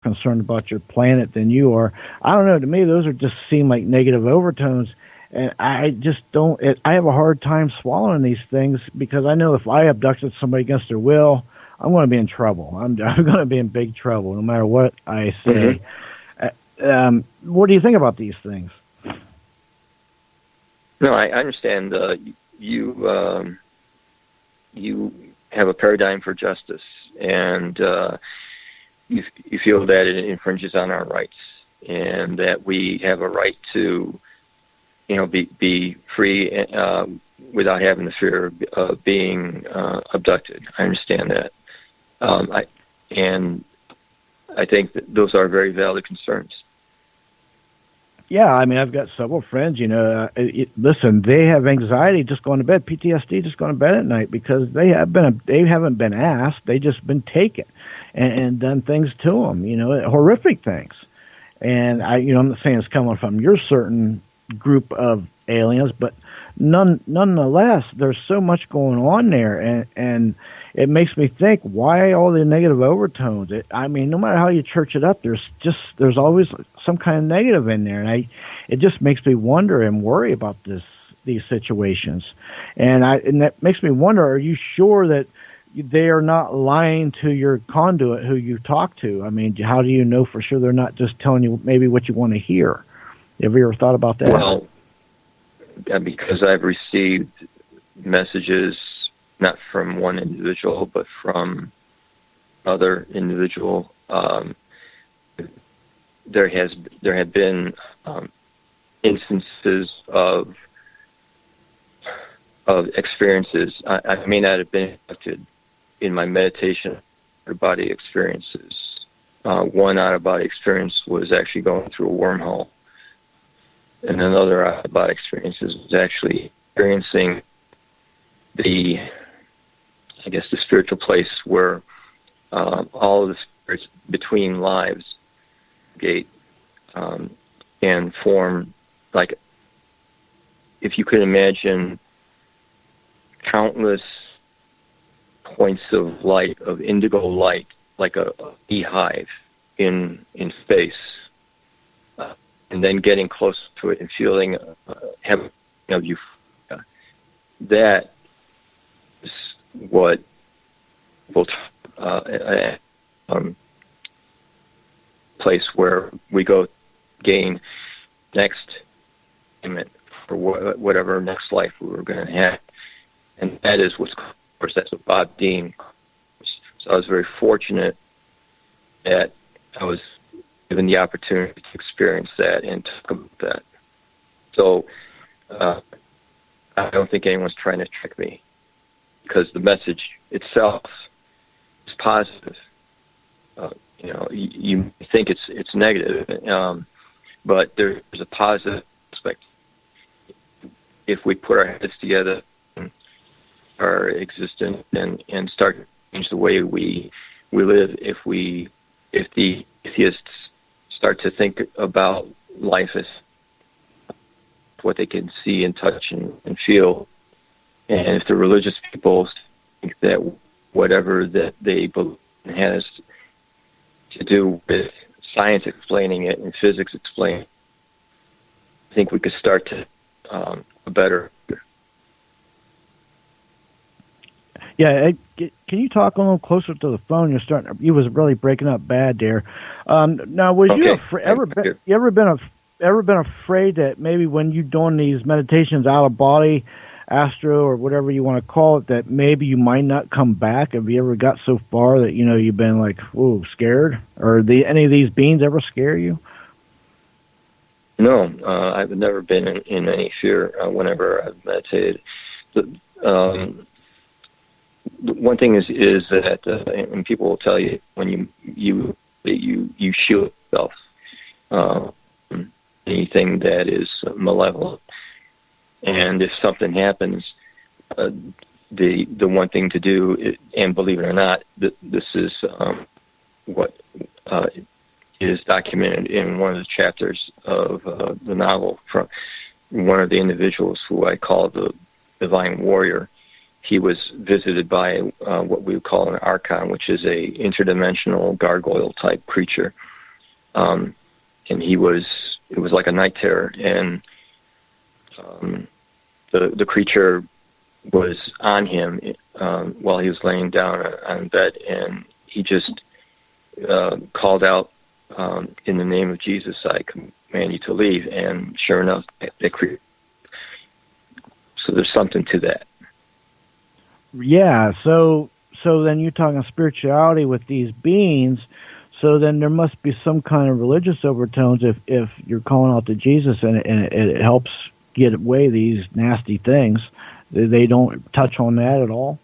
concerned about your planet than you are. I don't know. To me, those are just seem like negative overtones, and I just don't. I have a hard time swallowing these things because I know if I abducted somebody against their will, I'm going to be in trouble. I'm going to be in big trouble, no matter what I say. What do you think about these things? No, I understand. You have a paradigm for justice, and you feel that it infringes on our rights, and that we have a right to, be free without having the fear of being abducted. I understand that, and I think that those are very valid concerns. Yeah, I mean, I've got several friends, listen, they have anxiety just going to bed, PTSD just going to bed at night because they haven't been asked, they just been taken and done things to them, horrific things. And I'm not saying it's coming from your certain group of aliens, but nonetheless, there's so much going on there, and it makes me think, why all the negative overtones? No matter how you church it up, there's always some kind of negative in there, and it just makes me wonder and worry about these situations, and that makes me wonder: are you sure that they are not lying to your conduit who you talk to? How do you know for sure they're not just telling you maybe what you want to hear? Have you ever thought about that? Well, because I've received messages not from one individual, but from other individual. There have been instances of experiences. I may not have been affected in my meditation out-of-body experiences. One out-of-body experience was actually going through a wormhole, and another out-of-body experience was actually experiencing the spiritual place where all of the spirits between lives gate and form, like, if you could imagine countless points of light, of indigo light, like a beehive in space, and then getting close to it and feeling euphoria. That is what will place where we go gain next payment for whatever next life we were going to have, and that is of course, that's what Bob Dean. So I was very fortunate that I was given the opportunity to experience that and talk about that. So I don't think anyone's trying to trick me, because the message itself is positive. You think it's negative, but there's a positive aspect. If we put our heads together, our existence, and start to change the way we live, if the atheists start to think about life as what they can see and touch and feel, and if the religious people think that whatever that they believe has to do with science explaining it and physics explaining it, I think we could start to a better. Yeah, can you talk a little closer to the phone? You was really breaking up bad there. Now, was you ever been afraid that maybe when you're doing these meditations out of body, astro, or whatever you want to call it, that maybe you might not come back? Have you ever got so far that you've been like, whoa, scared? Or any of these beings ever scare you? No, I've never been in any fear whenever I've meditated. One thing is that, and people will tell you when you shield yourself, anything that is malevolent, and if something happens, the one thing to do, and believe it or not, this is what is documented in one of the chapters of the novel from one of the individuals who I call the divine warrior. he was visited by what we would call an archon, which is a interdimensional gargoyle type creature. And it was like a night terror, and the creature was on him while he was laying down on bed, and he just called out, in the name of Jesus, I command you to leave. And sure enough, that creature. So there's something to that. Yeah, so then you're talking spirituality with these beings, so then there must be some kind of religious overtones if you're calling out to Jesus and it helps get away these nasty things. They don't touch on that at all?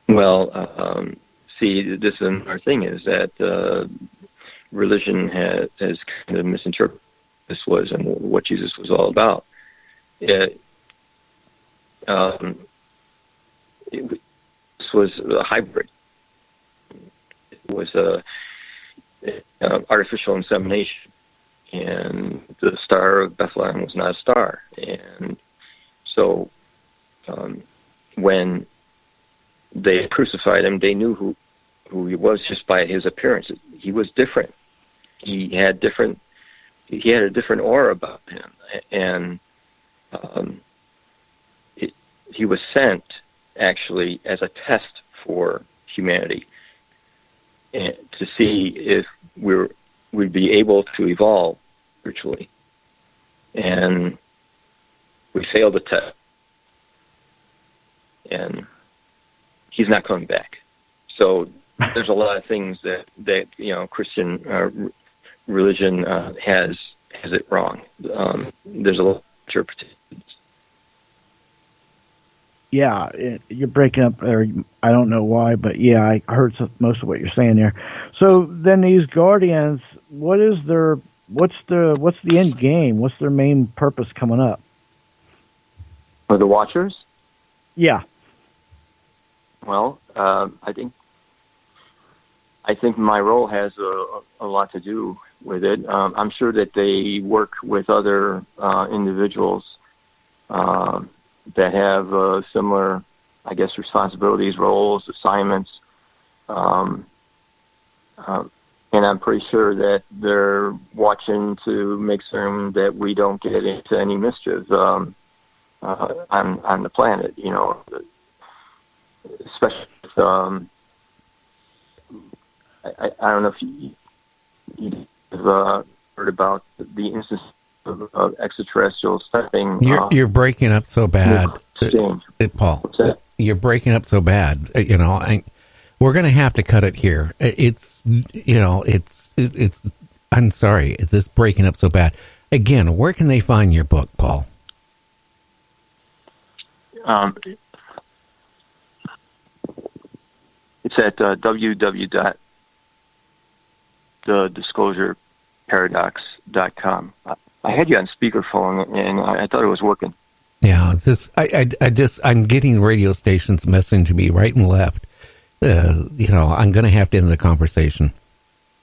Well, see, this is another thing, is that religion has kind of misinterpreted this was and what Jesus was all about. This was a hybrid. It was artificial insemination, and the Star of Bethlehem was not a star. And so when they crucified him, they knew who he was just by his appearance. He was different. He had a different aura about him, and he was sent actually as a test for humanity, and to see if we'd be able to evolve spiritually. And we failed the test, and he's not coming back. So there's a lot of things that Christian religion has it wrong. There's a lot of interpretations. Yeah, you're breaking up there. I don't know why, but yeah, I heard most of what you're saying there. So then these guardians, what's the end game? What's their main purpose coming up? For the Watchers? Yeah. Well, I think my role has a lot to do with it. I'm sure that they work with other individuals that have similar, I guess, responsibilities, roles, assignments. And I'm pretty sure that they're watching to make certain that we don't get into any mischief on the planet, especially if, I don't know if you have heard about the instance of extraterrestrials stepping. You're breaking up so bad, Paul. You're breaking up so bad. We're going to have to cut it here. It's I'm sorry. It's just breaking up so bad. Again, where can they find your book, Paul? It's at www.thedisclosureparadox.com. I had you on speakerphone, and I thought it was working. Yeah, it's just I'm getting radio stations messaging me right and left. I'm going to have to end the conversation,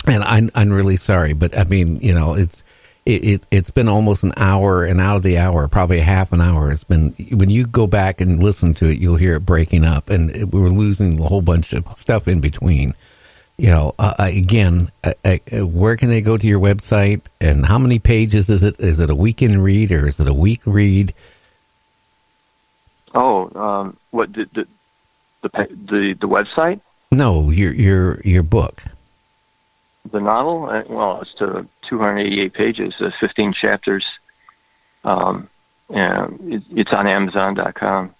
and I'm really sorry, but I mean, it's been almost an hour, and out of the hour, probably a half an hour. It's been, when you go back and listen to it, you'll hear it breaking up, and we're losing a whole bunch of stuff in between. Again, where can they go to your website, and how many pages is it? Is it a weekend read, or is it a week read? Oh, what the website? No, your book. The novel? Well, it's 288 pages, 15 chapters. And it's on Amazon.com,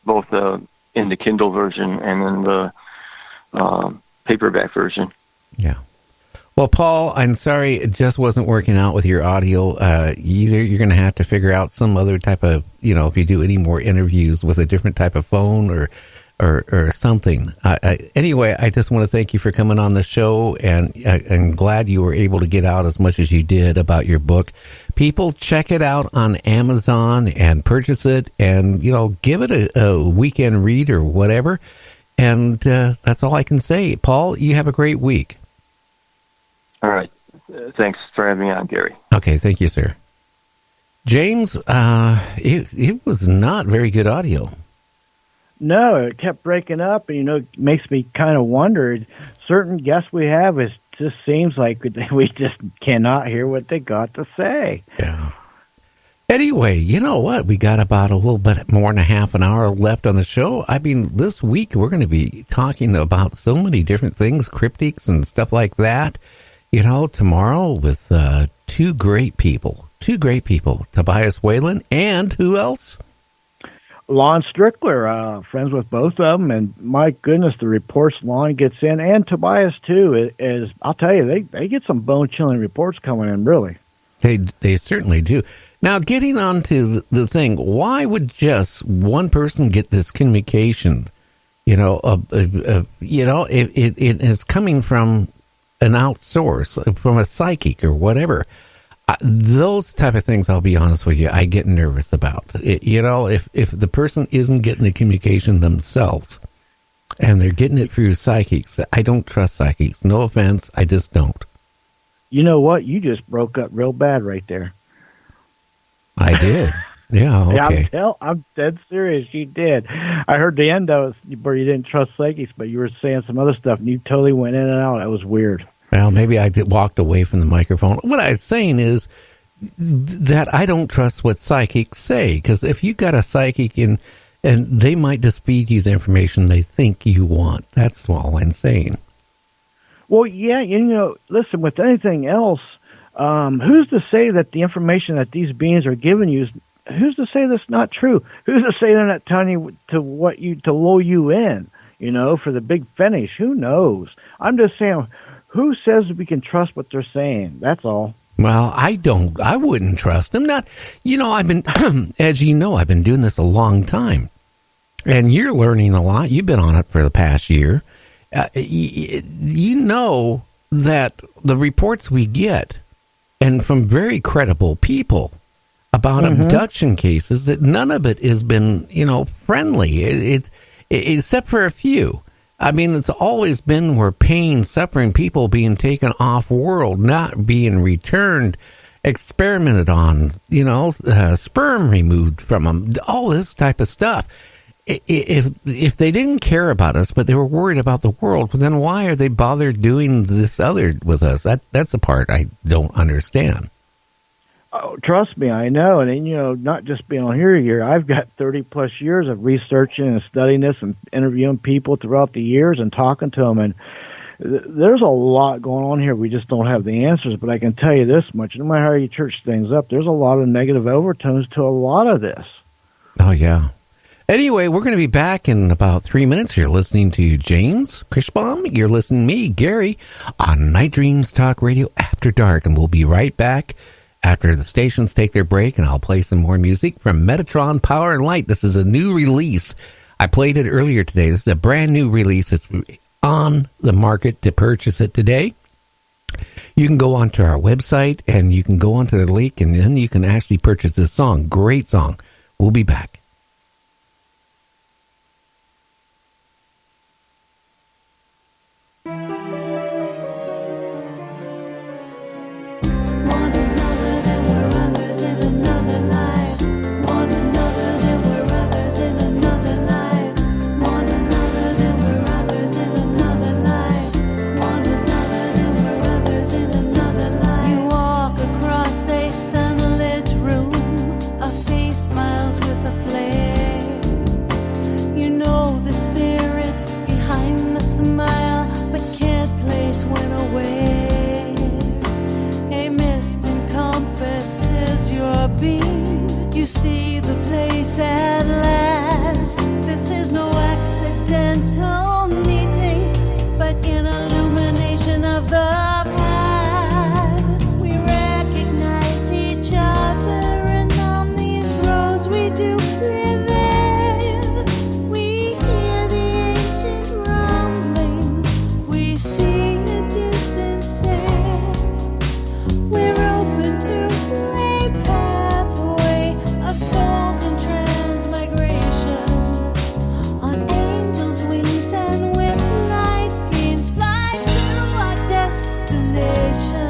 both in the Kindle version and in the paperback version. Yeah. Well, Paul, I'm sorry it just wasn't working out with your audio. Either you're going to have to figure out some other type of, if you do any more interviews with a different type of phone or something. Anyway, I just want to thank you for coming on the show, and I'm glad you were able to get out as much as you did about your book. People, check it out on Amazon and purchase it, and, give it a weekend read or whatever. And that's all I can say. Paul, you have a great week. All right. Thanks for having me on, Gary. Okay, thank you, sir. James, it was not very good audio. No, it kept breaking up, and it makes me kind of wonder. Certain guests we have, it just seems like we just cannot hear what they got to say. Yeah. Anyway, you know what? We got about a little bit more than a half an hour left on the show. I mean, this week we're going to be talking about so many different things, cryptics and stuff like that. Tomorrow with two great people, Tobias Whalen and who else? Lon Strickler, friends with both of them, and my goodness, the reports Lon gets in, and Tobias too, is I'll tell you, they get some bone-chilling reports coming in, really. They certainly do. Now, getting on to the thing, why would just one person get this communication? It is coming from an outsource, from a psychic or whatever. Those type of things, I'll be honest with you, I get nervous about. If the person isn't getting the communication themselves and they're getting it through psychics, I don't trust psychics. No offense, I just don't. You know what? You just broke up real bad right there. I did. Yeah, okay. I'm dead serious. You did. I heard the end of it where you didn't trust psychics, but you were saying some other stuff, and you totally went in and out. That was weird. Well, maybe I walked away from the microphone. What I was saying is that I don't trust what psychics say, because if you got a psychic and they might just feed you the information they think you want. That's all I'm saying. Well, yeah, listen, with anything else, who's to say that the information that these beings are giving you, who's to say that's not true? Who's to say they're not telling you to lull you in, for the big finish? Who knows? I'm just saying, who says we can trust what they're saying? That's all. Well, I wouldn't trust them. Not, I've been, as you know, I've been doing this a long time, and you're learning a lot. You've been on it for the past year. You know that the reports we get, and from very credible people about abduction cases, that none of it has been, friendly. It except for a few. I mean, it's always been where pain, suffering, people being taken off world, not being returned, experimented on, sperm removed from them, all this type of stuff. If they didn't care about us, but they were worried about the world, then why are they bothered doing this other with us? That's the part I don't understand. Oh, trust me, I know. And, not just being on here, I've got 30-plus years of researching and studying this and interviewing people throughout the years and talking to them. And there's a lot going on here. We just don't have the answers. But I can tell you this much. No matter how you church things up, there's a lot of negative overtones to a lot of this. Oh, yeah. Anyway, we're going to be back in about 3 minutes. You're listening to James Krischbaum. You're listening to me, Gary, on Night Dreams Talk Radio After Dark. And we'll be right back after the stations take their break, and I'll play some more music from Metatron Power and Light. This is a new release. I played it earlier today. This is a brand new release. It's on the market to purchase it today. You can go onto our website, and you can go onto the link, and then you can actually purchase this song. Great song. We'll be back. Destination.